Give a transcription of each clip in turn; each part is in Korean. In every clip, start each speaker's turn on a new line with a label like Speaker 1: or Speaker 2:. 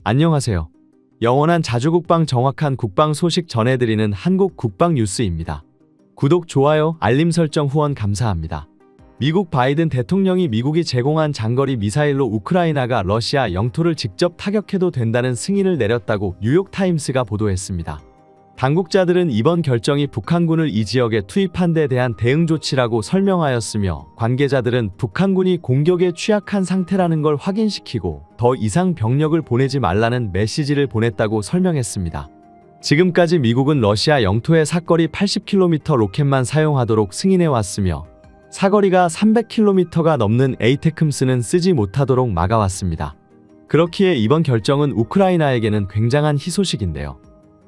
Speaker 1: 안녕하세요. 영원한 자주국방 정확한 국방 소식 전해드리는 한국 국방 뉴스입니다. 구독, 좋아요, 알림 설정 후원 감사합니다. 미국 바이든 대통령이 미국이 제공한 장거리 미사일로 우크라이나가 러시아 영토를 직접 타격해도 된다는 승인을 내렸다고 뉴욕타임스가 보도했습니다. 당국자들은 이번 결정이 북한군을 이 지역에 투입한 데 대한 대응 조치라고 설명하였으며, 관계자들은 북한군이 공격에 취약한 상태라는 걸 확인시키고 더 이상 병력을 보내지 말라는 메시지를 보냈다고 설명했습니다. 지금까지 미국은 러시아 영토의 사거리 80km 로켓만 사용하도록 승인해왔으며, 사거리가 300km가 넘는 에이테크스는 쓰지 못하도록 막아왔습니다. 그렇기에 이번 결정은 우크라이나에게는 굉장한 희소식인데요.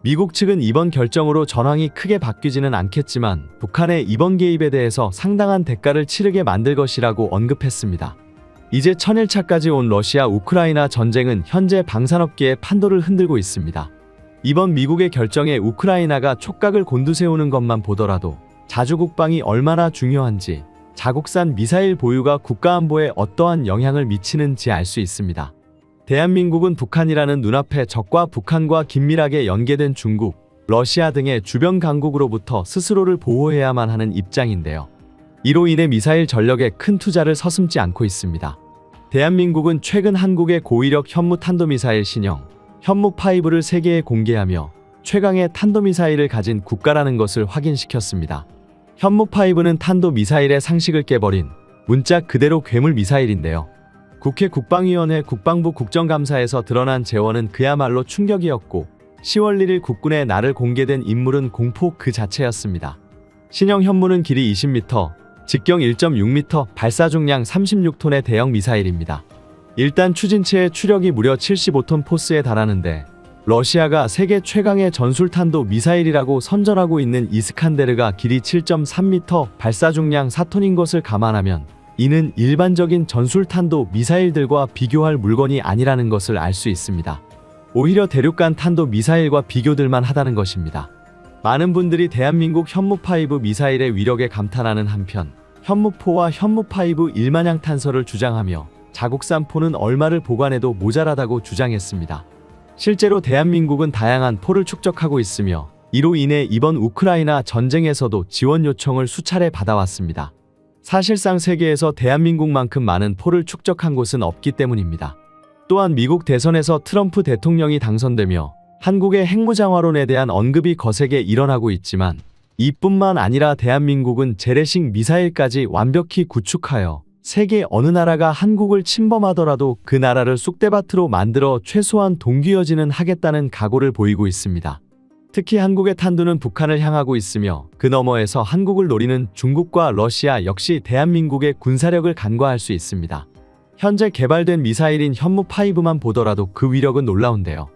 Speaker 1: 미국 측은 이번 결정으로 전황이 크게 바뀌지는 않겠지만 북한의 이번 개입에 대해서 상당한 대가를 치르게 만들 것이라고 언급했습니다. 이제 1000일차까지 온 러시아 우크라이나 전쟁은 현재 방산업계의 판도를 흔들고 있습니다. 이번 미국의 결정에 우크라이나가 촉각을 곤두세우는 것만 보더라도 자주국방이 얼마나 중요한지, 자국산 미사일 보유가 국가안보에 어떠한 영향을 미치는지 알 수 있습니다. 대한민국은 북한이라는 눈앞의 적과 북한과 긴밀하게 연계된 중국, 러시아 등의 주변 강국으로부터 스스로를 보호해야만 하는 입장인데요. 이로 인해 미사일 전력에 큰 투자를 서슴지 않고 있습니다. 대한민국은 최근 한국의 고위력 현무탄도미사일 신형 현무5를 세계에 공개하며 최강의 탄도미사일을 가진 국가라는 것을 확인시켰습니다. 현무5는 탄도미사일의 상식을 깨버린 문자 그대로 괴물 미사일인데요. 국회 국방위원회 국방부 국정감사에서 드러난 재원은 그야말로 충격이었고, 10월 1일 국군의 날을 공개된 인물은 공포 그 자체였습니다. 신형 현무는 길이 20m, 직경 1.6m, 발사 중량 36톤의 대형 미사일입니다. 일단 추진체의 추력이 무려 75톤 포스에 달하는데, 러시아가 세계 최강의 전술탄도 미사일이라고 선전하고 있는 이스칸데르가 길이 7.3m, 발사 중량 4톤인 것을 감안하면 이는 일반적인 전술탄도 미사일들과 비교할 물건이 아니라는 것을 알 수 있습니다. 오히려 대륙간 탄도 미사일과 비교들만 하다는 것입니다. 많은 분들이 대한민국 현무5 미사일의 위력에 감탄하는 한편, 현무4와 현무5 일만양 탄설을 주장하며 자국산 포는 얼마를 보관해도 모자라다고 주장했습니다. 실제로 대한민국은 다양한 포를 축적하고 있으며, 이로 인해 이번 우크라이나 전쟁에서도 지원 요청을 수차례 받아왔습니다. 사실상 세계에서 대한민국만큼 많은 포를 축적한 곳은 없기 때문입니다. 또한 미국 대선에서 트럼프 대통령이 당선되며 한국의 핵무장화론에 대한 언급이 거세게 일어나고 있지만, 이뿐만 아니라 대한민국은 재래식 미사일까지 완벽히 구축하여 세계 어느 나라가 한국을 침범하더라도 그 나라를 쑥대밭으로 만들어 최소한 동기여지는 하겠다는 각오를 보이고 있습니다. 특히 한국의 탄두는 북한을 향하고 있으며, 그 너머에서 한국을 노리는 중국과 러시아 역시 대한민국의 군사력을 간과할 수 있습니다. 현재 개발된 미사일인 현무5만 보더라도 그 위력은 놀라운데요.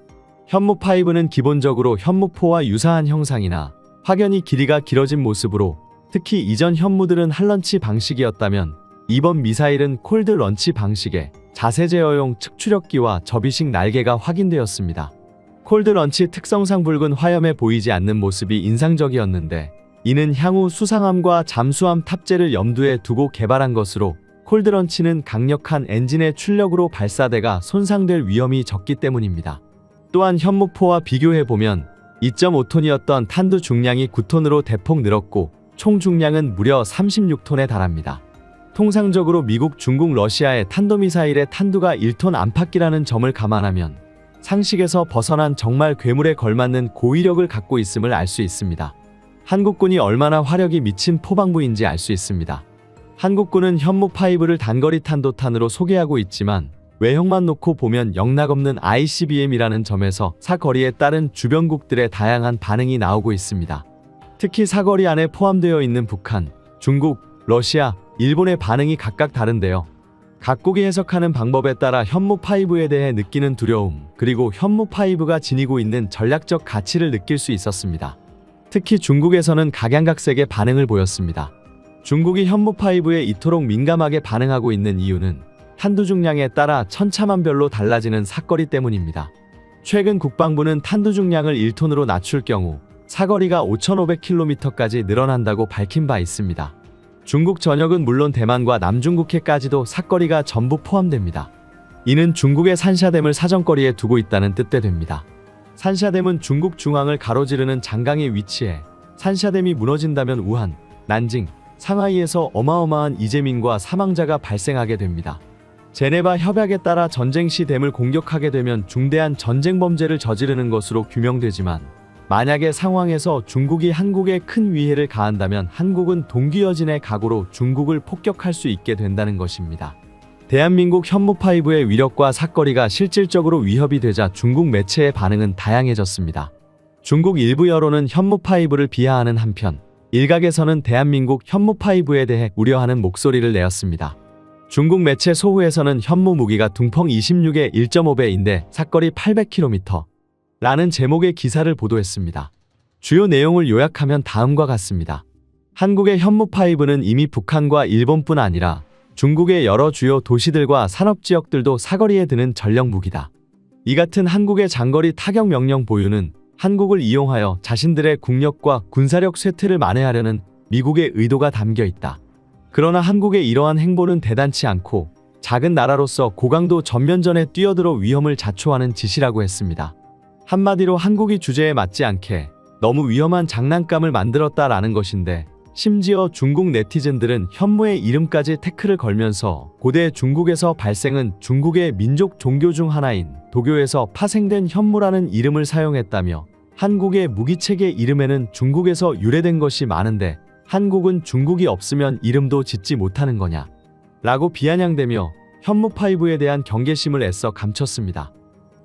Speaker 1: 현무5는 기본적으로 현무4와 유사한 형상이나 확연히 길이가 길어진 모습으로, 특히 이전 현무들은 할런치 방식이었다면 이번 미사일은 콜드 런치 방식의 자세 제어용 측추력기와 접이식 날개가 확인되었습니다. 콜드 런치 특성상 붉은 화염에 보이지 않는 모습이 인상적이었는데, 이는 향후 수상함과 잠수함 탑재를 염두에 두고 개발한 것으로, 콜드 런치는 강력한 엔진의 출력으로 발사대가 손상될 위험이 적기 때문입니다. 또한 현무4와 비교해보면 2.5톤이었던 탄두 중량이 9톤으로 대폭 늘었고, 총 중량은 무려 36톤에 달합니다. 통상적으로 미국, 중국, 러시아의 탄도미사일의 탄두가 1톤 안팎이라는 점을 감안하면 상식에서 벗어난 정말 괴물에 걸맞는 고위력을 갖고 있음을 알 수 있습니다. 한국군이 얼마나 화력이 미친 포방부인지 알 수 있습니다. 한국군은 현무5를 단거리 탄도탄으로 소개하고 있지만, 외형만 놓고 보면 영락없는 ICBM이라는 점에서 사거리에 따른 주변국들의 다양한 반응이 나오고 있습니다. 특히 사거리 안에 포함되어 있는 북한, 중국, 러시아, 일본의 반응이 각각 다른데요. 각국이 해석하는 방법에 따라 현무5에 대해 느끼는 두려움, 그리고 현무5가 지니고 있는 전략적 가치를 느낄 수 있었습니다. 특히 중국에서는 각양각색의 반응을 보였습니다. 중국이 현무5에 이토록 민감하게 반응하고 있는 이유는 탄두 중량에 따라 천차만별로 달라지는 사거리 때문입니다. 최근 국방부는 탄두 중량을 1톤으로 낮출 경우 사거리가 5,500km까지 늘어난다고 밝힌 바 있습니다. 중국 전역은 물론 대만과 남중국해까지도 사거리가 전부 포함됩니다. 이는 중국의 산샤댐을 사정거리에 두고 있다는 뜻도 됩니다. 산샤댐은 중국 중앙을 가로지르는 장강에 위치해 산샤댐이 무너진다면 우한, 난징, 상하이에서 어마어마한 이재민과 사망자가 발생하게 됩니다. 제네바 협약에 따라 전쟁 시 댐을 공격하게 되면 중대한 전쟁 범죄를 저지르는 것으로 규명되지만 만약의 상황에서 중국이 한국에 큰 위해를 가한다면 한국은 동기여진의 각오로 중국을 폭격할 수 있게 된다는 것입니다. 대한민국 현무5의 위력과 사거리가 실질적으로 위협이 되자 중국 매체의 반응은 다양해졌습니다. 중국 일부 여론은 현무5를 비하하는 한편 일각에서는 대한민국 현무5에 대해 우려하는 목소리를 내었습니다. 중국 매체 소후에서는 현무 무기가 둥펑 26의 1.5배인데 사거리 800km 라는 제목의 기사를 보도했습니다. 주요 내용을 요약하면 다음과 같습니다. 한국의 현무5는 이미 북한과 일본뿐 아니라 중국의 여러 주요 도시들과 산업지역들도 사거리에 드는 전력 무기다. 이 같은 한국의 장거리 타격 명령 보유는 한국을 이용하여 자신들의 국력과 군사력 쇠퇴를 만회하려는 미국의 의도가 담겨 있다. 그러나 한국의 이러한 행보는 대단치 않고 작은 나라로서 고강도 전면전에 뛰어들어 위험을 자초하는 짓이라고 했습니다. 한마디로 한국이 주제에 맞지 않게 너무 위험한 장난감을 만들었다라는 것인데 심지어 중국 네티즌들은 현무의 이름까지 태클을 걸면서 고대 중국에서 발생한 중국의 민족 종교 중 하나인 도교에서 파생된 현무라는 이름을 사용했다며 한국의 무기체계 이름에는 중국에서 유래된 것이 많은데 한국은 중국이 없으면 이름도 짓지 못하는 거냐 라고 비아냥대며 현무5에 대한 경계심을 애써 감췄습니다.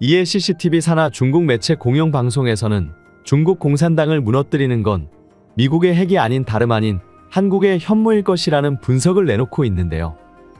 Speaker 1: 이에 CCTV 산하 중국 매체 공영방송에서는 중국 공산당을 무너뜨리는 건 미국의 핵이 아닌 다름 아닌 한국의 현무일 것이라는 분석을 내놓고 있는데요.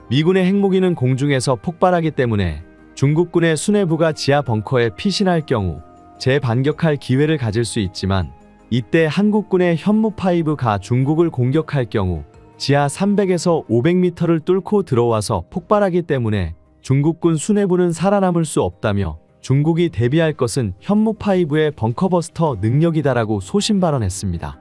Speaker 1: 미군의 핵무기는 공중에서 폭발하기 때문에 중국군의 수뇌부가 지하 벙커에 피신할 경우 재반격할 기회를 가질 수 있지만 이때 한국군의 현무5가 중국을 공격할 경우 지하 300에서 500m를 뚫고 들어와서 폭발하기 때문에 중국군 수뇌부는 살아남을 수 없다며 중국이 대비할 것은 현무5의 벙커버스터 능력이다라고 소신 발언했습니다.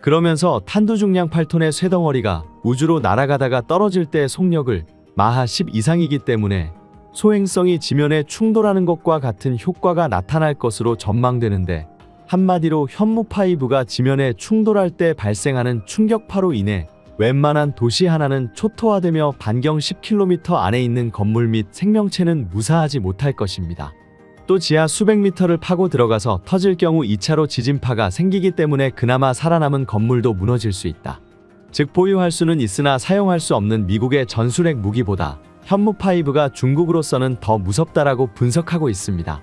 Speaker 1: 그러면서 탄두 중량 8톤의 쇠덩어리가 우주로 날아가다가 떨어질 때의 속력을 마하 10 이상이기 때문에 소행성이 지면에 충돌하는 것과 같은 효과가 나타날 것으로 전망되는데 한마디로 현무5가 지면에 충돌할 때 발생하는 충격파로 인해 웬만한 도시 하나는 초토화되며 반경 10km 안에 있는 건물 및 생명체는 무사하지 못할 것입니다. 또 지하 수백 미터를 파고 들어가서 터질 경우 2차로 지진파가 생기기 때문에 그나마 살아남은 건물도 무너질 수 있다. 즉 보유할 수는 있으나 사용할 수 없는 미국의 전술핵 무기보다 현무5가 중국으로서는 더 무섭다라고 분석하고 있습니다.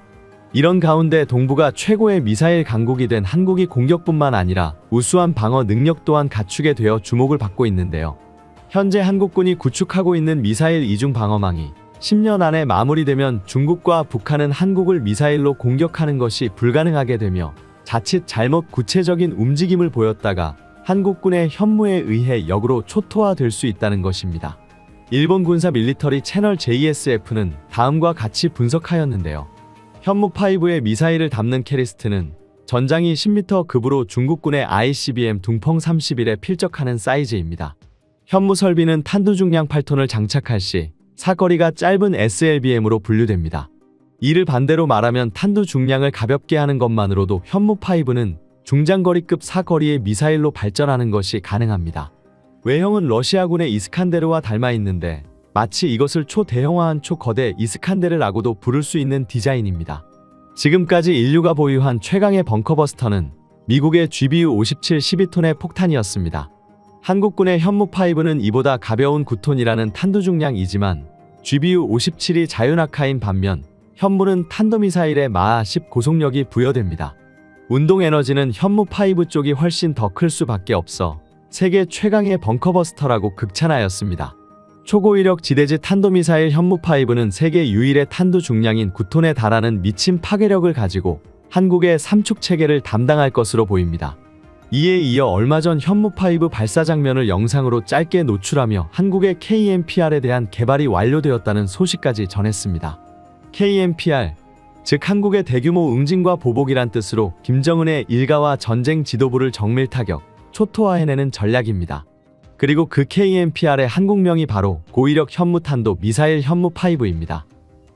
Speaker 1: 이런 가운데 동북아 최고의 미사일 강국이 된 한국이 공격뿐만 아니라 우수한 방어 능력 또한 갖추게 되어 주목을 받고 있는데요. 현재 한국군이 구축하고 있는 미사일 이중 방어망이 10년 안에 마무리되면 중국과 북한은 한국을 미사일로 공격하는 것이 불가능하게 되며 자칫 잘못 구체적인 움직임을 보였다가 한국군의 현무에 의해 역으로 초토화될 수 있다는 것입니다. 일본 군사 밀리터리 채널 JSF는 다음과 같이 분석하였는데요. 현무5의 미사일을 담는 캐리스트는 전장이 10m 급으로 중국군의 ICBM 둥펑 31에 필적하는 사이즈입니다. 현무 설비는 탄두 중량 8톤을 장착할 시 사거리가 짧은 SLBM으로 분류됩니다. 이를 반대로 말하면 탄두 중량을 가볍게 하는 것만으로도 현무5는 중장거리급 사거리의 미사일로 발전하는 것이 가능합니다. 외형은 러시아군의 이스칸데르와 닮아 있는데 마치 이것을 초대형화한 초거대 이스칸데르라고도 부를 수 있는 디자인입니다. 지금까지 인류가 보유한 최강의 벙커버스터는 미국의 GBU-57 12톤의 폭탄이었습니다. 한국군의 현무5는 이보다 가벼운 9톤이라는 탄두 중량이지만 GBU-57이 자유낙하인 반면 현무는 탄도미사일의 마하 10 고속력이 부여됩니다. 운동 에너지는 현무5 쪽이 훨씬 더 클 수밖에 없어 세계 최강의 벙커버스터라고 극찬하였습니다. 초고위력 지대지 탄도미사일 현무5는 세계 유일의 탄두 중량인 9톤에 달하는 미친 파괴력을 가지고 한국의 삼축 체계를 담당할 것으로 보입니다. 이에 이어 얼마 전 현무5 발사 장면을 영상으로 짧게 노출하며 한국의 KMPR에 대한 개발이 완료되었다는 소식까지 전했습니다. KMPR, 즉 한국의 대규모 응징과 보복이란 뜻으로 김정은의 일가와 전쟁 지도부를 정밀 타격, 초토화해내는 전략입니다. 그리고 그 KMPR의 한국명이 바로 고위력 현무탄도 미사일 현무5입니다.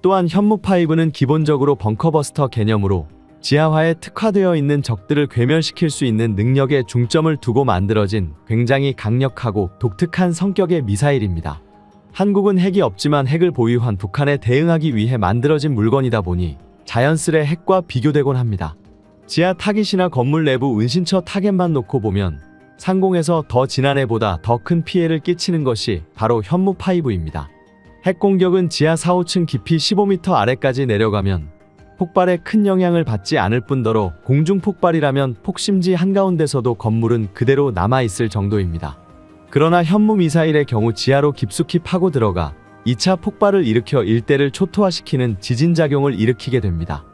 Speaker 1: 또한 현무5는 기본적으로 벙커버스터 개념으로 지하화에 특화되어 있는 적들을 괴멸시킬 수 있는 능력에 중점을 두고 만들어진 굉장히 강력하고 독특한 성격의 미사일입니다. 한국은 핵이 없지만 핵을 보유한 북한에 대응하기 위해 만들어진 물건이다 보니 자연스레 핵과 비교되곤 합니다. 지하 타깃이나 건물 내부 은신처 타겟만 놓고 보면 상공에서 더 지난 해보다 더 큰 피해를 끼치는 것이 바로 현무5입니다. 핵 공격은 지하 4, 5층 깊이 15m 아래까지 내려가면 폭발에 큰 영향을 받지 않을 뿐더러 공중 폭발이라면 폭심지 한가운데서도 건물은 그대로 남아있을 정도입니다. 그러나 현무 미사일의 경우 지하로 깊숙이 파고 들어가 2차 폭발을 일으켜 일대를 초토화시키는 지진작용을 일으키게 됩니다.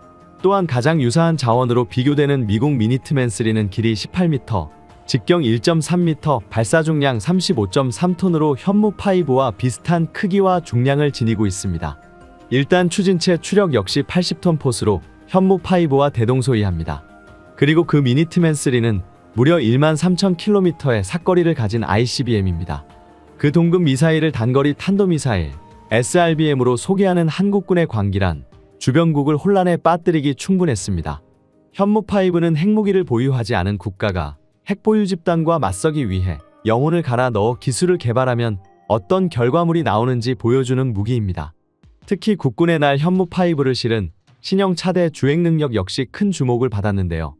Speaker 1: 또한 가장 유사한 자원으로 비교되는 미국 미니트맨 3는 길이 18m, 직경 1.3m, 발사 중량 35.3톤으로 현무5와 비슷한 크기와 중량을 지니고 있습니다. 일단 추진체 추력 역시 80톤 포스로 현무5와 대동소이합니다. 그리고 그 미니트맨 3는 무려 13,000km의 사거리를 가진 ICBM입니다. 그 동급 미사일을 단거리 탄도미사일 SRBM으로 소개하는 한국군의 광기란 주변국을 혼란에 빠뜨리기 충분했습니다. 현무5는 핵무기를 보유하지 않은 국가가 핵보유 집단과 맞서기 위해 영혼을 갈아 넣어 기술을 개발하면 어떤 결과물이 나오는지 보여주는 무기입니다. 특히 국군의 날 현무5를 실은 신형 차대 주행 능력 역시 큰 주목을 받았는데요.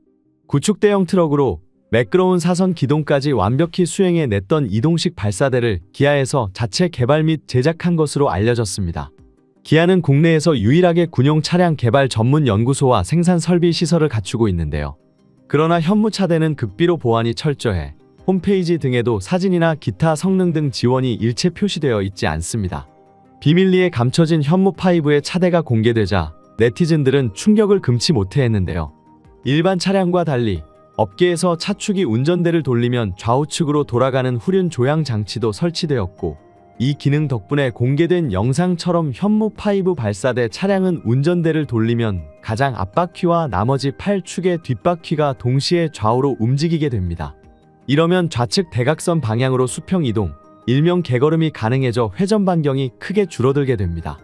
Speaker 1: 구축대형 트럭으로 매끄러운 사선 기동까지 완벽히 수행해냈던 이동식 발사대를 기아에서 자체 개발 및 제작한 것으로 알려졌습니다. 기아는 국내에서 유일하게 군용 차량 개발 전문 연구소와 생산 설비 시설을 갖추고 있는데요. 그러나 현무 차대는 극비로 보안이 철저해 홈페이지 등에도 사진이나 기타 성능 등 지원이 일체 표시되어 있지 않습니다. 비밀리에 감춰진 현무5의 차대가 공개되자 네티즌들은 충격을 금치 못해 했는데요. 일반 차량과 달리 업계에서 차축이 운전대를 돌리면 좌우측으로 돌아가는 후륜 조향 장치도 설치되었고, 이 기능 덕분에 공개된 영상처럼 현무5 발사대 차량은 운전대를 돌리면 가장 앞바퀴와 나머지 8축의 뒷바퀴가 동시에 좌우로 움직이게 됩니다. 이러면 좌측 대각선 방향으로 수평 이동, 일명 개걸음이 가능해져 회전 반경이 크게 줄어들게 됩니다.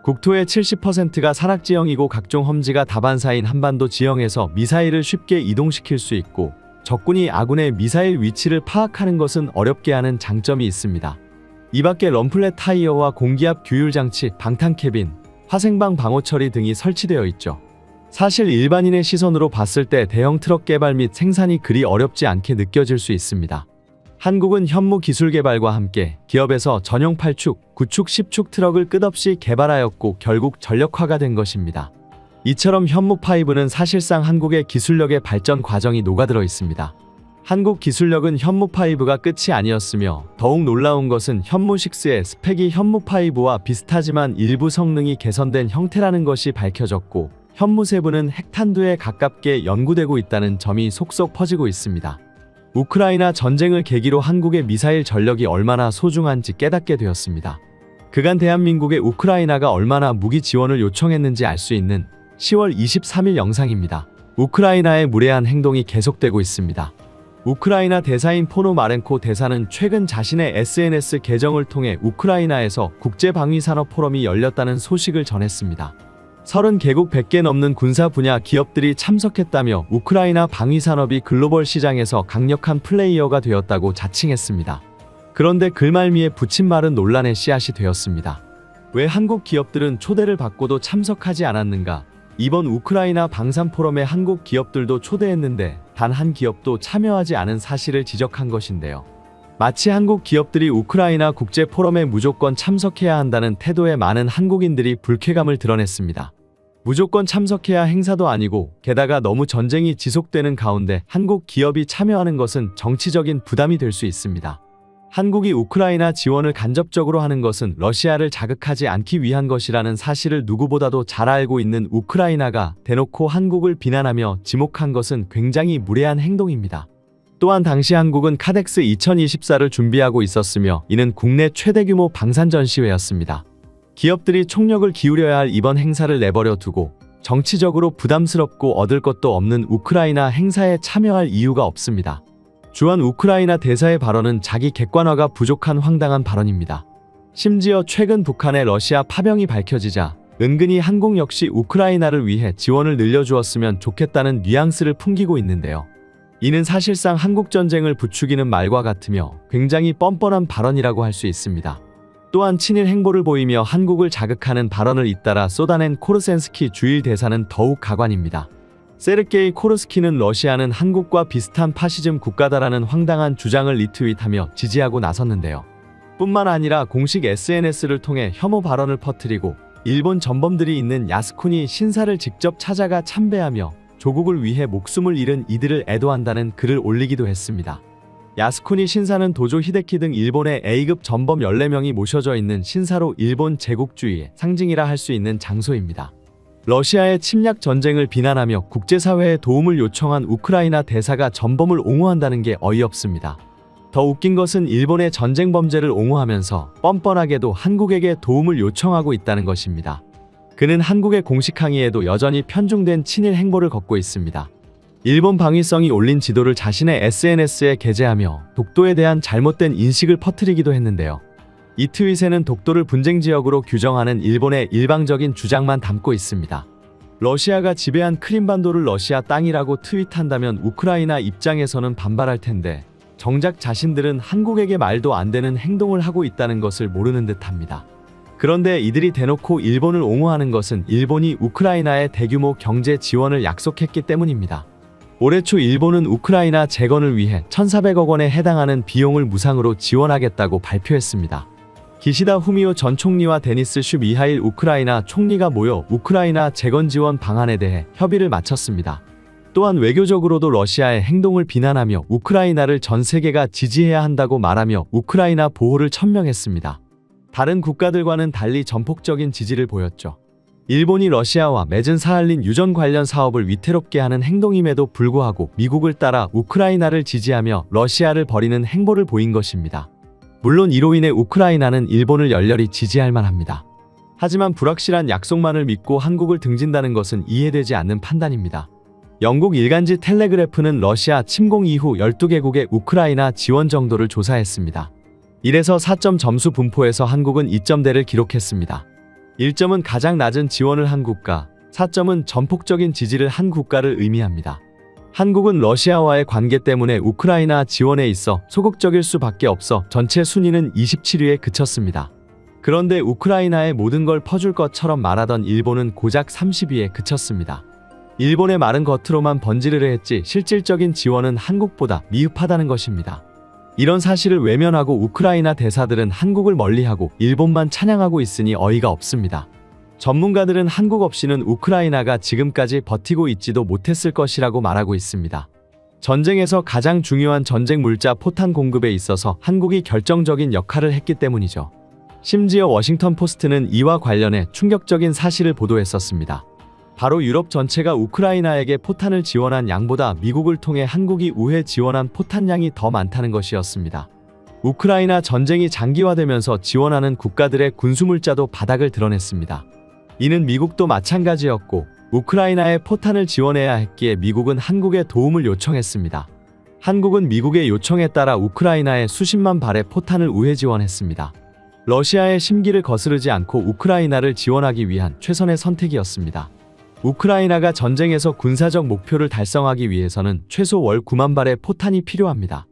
Speaker 1: 국토의 70%가 산악지형이고 각종 험지가 다반사인 한반도 지형에서 미사일을 쉽게 이동시킬 수 있고, 적군이 아군의 미사일 위치를 파악하는 것은 어렵게 하는 장점이 있습니다. 이 밖에 럼플렛 타이어와 공기압 규율 장치, 방탄 캐빈, 화생방 방호 처리 등이 설치되어 있죠. 사실 일반인의 시선으로 봤을 때 대형 트럭 개발 및 생산이 그리 어렵지 않게 느껴질 수 있습니다. 한국은 현무 기술 개발과 함께 기업에서 전용 8축, 9축, 10축 트럭을 끝없이 개발하였고 결국 전력화가 된 것입니다. 이처럼 현무5는 사실상 한국의 기술력의 발전 과정이 녹아들어 있습니다. 한국 기술력은 현무5가 끝이 아니었으며, 더욱 놀라운 것은 현무6의 스펙이 현무5와 비슷하지만 일부 성능이 개선된 형태라는 것이 밝혀졌고, 현무7은 핵탄두에 가깝게 연구되고 있다는 점이 속속 퍼지고 있습니다. 우크라이나 전쟁을 계기로 한국의 미사일 전력이 얼마나 소중한지 깨닫게 되었습니다. 그간 대한민국의 우크라이나가 얼마나 무기 지원을 요청했는지 알 수 있는 10월 23일 영상입니다. 우크라이나의 무례한 행동이 계속되고 있습니다. 우크라이나 대사인 포노마렌코 대사는 최근 자신의 SNS 계정을 통해 우크라이나에서 국제방위산업 포럼이 열렸다는 소식을 전했습니다. 30개국 100개 넘는 군사 분야 기업들이 참석했다며 우크라이나 방위산업이 글로벌 시장에서 강력한 플레이어가 되었다고 자칭했습니다. 그런데 글말미에 붙인 말은 논란의 씨앗이 되었습니다. 왜 한국 기업들은 초대를 받고도 참석하지 않았는가? 이번 우크라이나 방산 포럼에 한국 기업들도 초대했는데 단 한 기업도 참여하지 않은 사실을 지적한 것인데요. 마치 한국 기업들이 우크라이나 국제 포럼에 무조건 참석해야 한다는 태도에 많은 한국인들이 불쾌감을 드러냈습니다. 무조건 참석해야 행사도 아니고, 게다가 너무 전쟁이 지속되는 가운데 한국 기업이 참여하는 것은 정치적인 부담이 될 수 있습니다. 한국이 우크라이나 지원을 간접적으로 하는 것은 러시아를 자극하지 않기 위한 것이라는 사실을 누구보다도 잘 알고 있는 우크라이나가 대놓고 한국을 비난하며 지목한 것은 굉장히 무례한 행동입니다. 또한 당시 한국은 카덱스 2024를 준비하고 있었으며, 이는 국내 최대 규모 방산 전시회였습니다. 기업들이 총력을 기울여야 할 이번 행사를 내버려 두고 정치적으로 부담스럽고 얻을 것도 없는 우크라이나 행사에 참여할 이유가 없습니다. 주한 우크라이나 대사의 발언은 자기 객관화가 부족한 황당한 발언입니다. 심지어 최근 북한의 러시아 파병이 밝혀지자 은근히 한국 역시 우크라이나를 위해 지원을 늘려주었으면 좋겠다는 뉘앙스를 풍기고 있는데요. 이는 사실상 한국 전쟁을 부추기는 말과 같으며 굉장히 뻔뻔한 발언이라고 할 수 있습니다. 또한 친일 행보를 보이며 한국을 자극하는 발언을 잇따라 쏟아낸 코르센스키 주일 대사는 더욱 가관입니다. 세르게이 코르스키는 러시아는 한국과 비슷한 파시즘 국가다라는 황당한 주장을 리트윗하며 지지하고 나섰는데요. 뿐만 아니라 공식 SNS를 통해 혐오 발언을 퍼뜨리고 일본 전범들이 있는 야스쿠니 신사를 직접 찾아가 참배하며 조국을 위해 목숨을 잃은 이들을 애도한다는 글을 올리기도 했습니다. 야스쿠니 신사는 도조 히데키 등 일본의 A급 전범 14명이 모셔져 있는 신사로 일본 제국주의의 상징이라 할 수 있는 장소입니다. 러시아의 침략 전쟁을 비난하며 국제사회에 도움을 요청한 우크라이나 대사가 전범을 옹호한다는 게 어이없습니다. 더 웃긴 것은 일본의 전쟁 범죄를 옹호하면서 뻔뻔하게도 한국에게 도움을 요청하고 있다는 것입니다. 그는 한국의 공식 항의에도 여전히 편중된 친일 행보를 걷고 있습니다. 일본 방위성이 올린 지도를 자신의 SNS에 게재하며 독도에 대한 잘못된 인식을 퍼뜨리기도 했는데요. 이 트윗에는 독도를 분쟁 지역으로 규정하는 일본의 일방적인 주장만 담고 있습니다. 러시아가 지배한 크림반도를 러시아 땅이라고 트윗한다면 우크라이나 입장에서는 반발할 텐데 정작 자신들은 한국에게 말도 안 되는 행동을 하고 있다는 것을 모르는 듯합니다. 그런데 이들이 대놓고 일본을 옹호하는 것은 일본이 우크라이나에 대규모 경제 지원을 약속했기 때문입니다. 올해 초 일본은 우크라이나 재건을 위해 1,400억 원에 해당하는 비용을 무상으로 지원하겠다고 발표했습니다. 기시다 후미오 전 총리와 데니스 슈 미하일 우크라이나 총리가 모여 우크라이나 재건 지원 방안에 대해 협의를 마쳤습니다. 또한 외교적으로도 러시아의 행동을 비난하며 우크라이나를 전 세계가 지지해야 한다고 말하며 우크라이나 보호를 천명했습니다. 다른 국가들과는 달리 전폭적인 지지를 보였죠. 일본이 러시아와 맺은 사할린 유전 관련 사업을 위태롭게 하는 행동임에도 불구하고 미국을 따라 우크라이나를 지지하며 러시아를 버리는 행보를 보인 것입니다. 물론 이로 인해 우크라이나는 일본을 열렬히 지지할 만합니다. 하지만 불확실한 약속만을 믿고 한국을 등진다는 것은 이해되지 않는 판단입니다. 영국 일간지 텔레그래프는 러시아 침공 이후 12개국의 우크라이나 지원 정도를 조사했습니다. 1에서 4점 점수 분포에서 한국은 2점대를 기록했습니다. 1점은 가장 낮은 지원을 한 국가, 4점은 전폭적인 지지를 한 국가를 의미합니다. 한국은 러시아와의 관계 때문에 우크라이나 지원에 있어 소극적일 수밖에 없어 전체 순위는 27위에 그쳤습니다. 그런데 우크라이나에 모든 걸 퍼줄 것처럼 말하던 일본은 고작 30위에 그쳤습니다. 일본의 말은 겉으로만 번지르르 했지 실질적인 지원은 한국보다 미흡하다는 것입니다. 이런 사실을 외면하고 우크라이나 대사들은 한국을 멀리하고 일본만 찬양하고 있으니 어이가 없습니다. 전문가들은 한국 없이는 우크라이나가 지금까지 버티고 있지도 못했을 것이라고 말하고 있습니다. 전쟁에서 가장 중요한 전쟁 물자 포탄 공급에 있어서 한국이 결정적인 역할을 했기 때문이죠. 심지어 워싱턴 포스트는 이와 관련해 충격적인 사실을 보도했었습니다. 바로 유럽 전체가 우크라이나에게 포탄을 지원한 양보다 미국을 통해 한국이 우회 지원한 포탄량이 더 많다는 것이었습니다. 우크라이나 전쟁이 장기화되면서 지원하는 국가들의 군수물자도 바닥을 드러냈습니다. 이는 미국도 마찬가지였고 우크라이나에 포탄을 지원해야 했기에 미국은 한국에 도움을 요청했습니다. 한국은 미국의 요청에 따라 우크라이나에 수십만 발의 포탄을 우회 지원했습니다. 러시아의 심기를 거스르지 않고 우크라이나를 지원하기 위한 최선의 선택이었습니다. 우크라이나가 전쟁에서 군사적 목표를 달성하기 위해서는 최소 월 9만 발의 포탄이 필요합니다.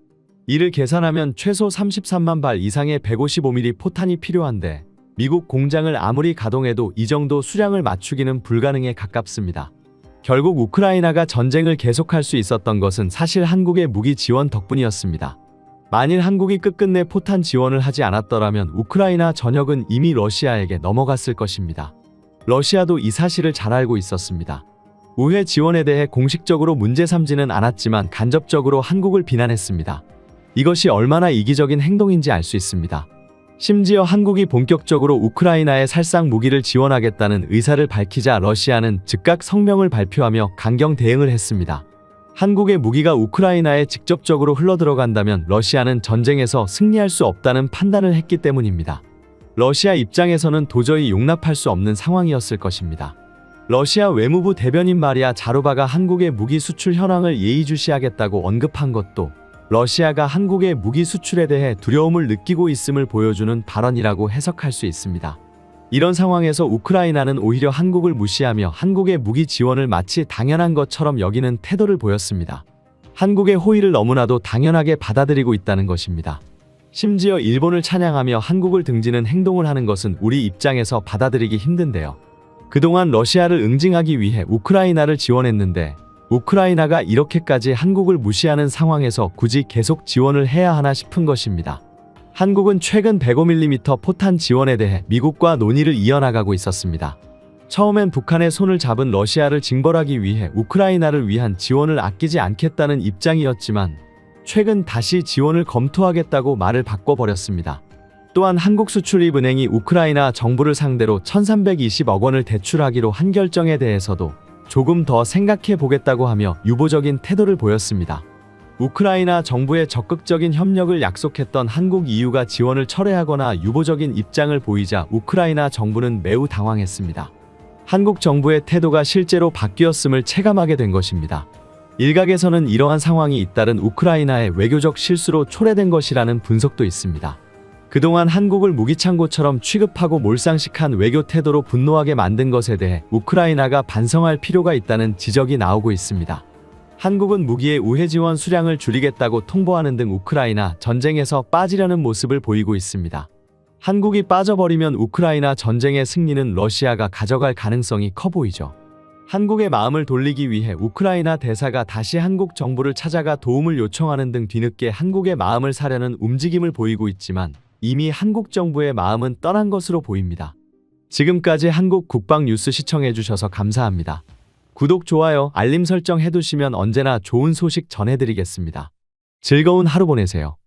Speaker 1: 이를 계산하면 최소 33만 발 이상의 155mm 포탄이 필요한데 미국 공장을 아무리 가동해도 이 정도 수량을 맞추기는 불가능에 가깝습니다. 결국 우크라이나가 전쟁을 계속할 수 있었던 것은 사실 한국의 무기 지원 덕분이었습니다. 만일 한국이 끝끝내 포탄 지원을 하지 않았더라면 우크라이나 전역은 이미 러시아에게 넘어갔을 것입니다. 러시아도 이 사실을 잘 알고 있었습니다. 우회 지원에 대해 공식적으로 문제 삼지는 않았지만 간접적으로 한국을 비난했습니다. 이것이 얼마나 이기적인 행동인지 알 수 있습니다. 심지어 한국이 본격적으로 우크라이나에 살상 무기를 지원하겠다는 의사를 밝히자 러시아는 즉각 성명을 발표하며 강경 대응을 했습니다. 한국의 무기가 우크라이나에 직접적으로 흘러들어간다면 러시아는 전쟁에서 승리할 수 없다는 판단을 했기 때문입니다. 러시아 입장에서는 도저히 용납할 수 없는 상황이었을 것입니다. 러시아 외무부 대변인 마리아 자루바가 한국의 무기 수출 현황을 예의주시하겠다고 언급한 것도 러시아가 한국의 무기 수출에 대해 두려움을 느끼고 있음을 보여주는 발언이라고 해석할 수 있습니다. 이런 상황에서 우크라이나는 오히려 한국을 무시하며 한국의 무기 지원을 마치 당연한 것처럼 여기는 태도를 보였습니다. 한국의 호의를 너무나도 당연하게 받아들이고 있다는 것입니다. 심지어 일본을 찬양하며 한국을 등지는 행동을 하는 것은 우리 입장에서 받아들이기 힘든데요. 그동안 러시아를 응징하기 위해 우크라이나를 지원했는데 우크라이나가 이렇게까지 한국을 무시하는 상황에서 굳이 계속 지원을 해야 하나 싶은 것입니다. 한국은 최근 105mm 포탄 지원에 대해 미국과 논의를 이어나가고 있었습니다. 처음엔 북한의 손을 잡은 러시아를 징벌하기 위해 우크라이나를 위한 지원을 아끼지 않겠다는 입장이었지만 최근 다시 지원을 검토하겠다고 말을 바꿔버렸습니다. 또한 한국수출입은행이 우크라이나 정부를 상대로 1,320억 원을 대출하기로 한 결정에 대해서도 조금 더 생각해 보겠다고 하며 유보적인 태도를 보였습니다. 우크라이나 정부의 적극적인 협력을 약속했던 한국 EU가 지원을 철회하거나 유보적인 입장을 보이자 우크라이나 정부는 매우 당황했습니다. 한국 정부의 태도가 실제로 바뀌었음을 체감하게 된 것입니다. 일각에서는 이러한 상황이 잇따른 우크라이나의 외교적 실수로 초래된 것이라는 분석도 있습니다. 그동안 한국을 무기창고처럼 취급하고 몰상식한 외교 태도로 분노하게 만든 것에 대해 우크라이나가 반성할 필요가 있다는 지적이 나오고 있습니다. 한국은 무기의 우회 지원 수량을 줄이겠다고 통보하는 등 우크라이나 전쟁에서 빠지려는 모습을 보이고 있습니다. 한국이 빠져버리면 우크라이나 전쟁의 승리는 러시아가 가져갈 가능성이 커 보이죠. 한국의 마음을 돌리기 위해 우크라이나 대사가 다시 한국 정부를 찾아가 도움을 요청하는 등 뒤늦게 한국의 마음을 사려는 움직임을 보이고 있지만 이미 한국 정부의 마음은 떠난 것으로 보입니다. 지금까지 한국 국방 뉴스 시청해주셔서 감사합니다. 구독, 좋아요, 알림 설정 해두시면 언제나 좋은 소식 전해드리겠습니다. 즐거운 하루 보내세요.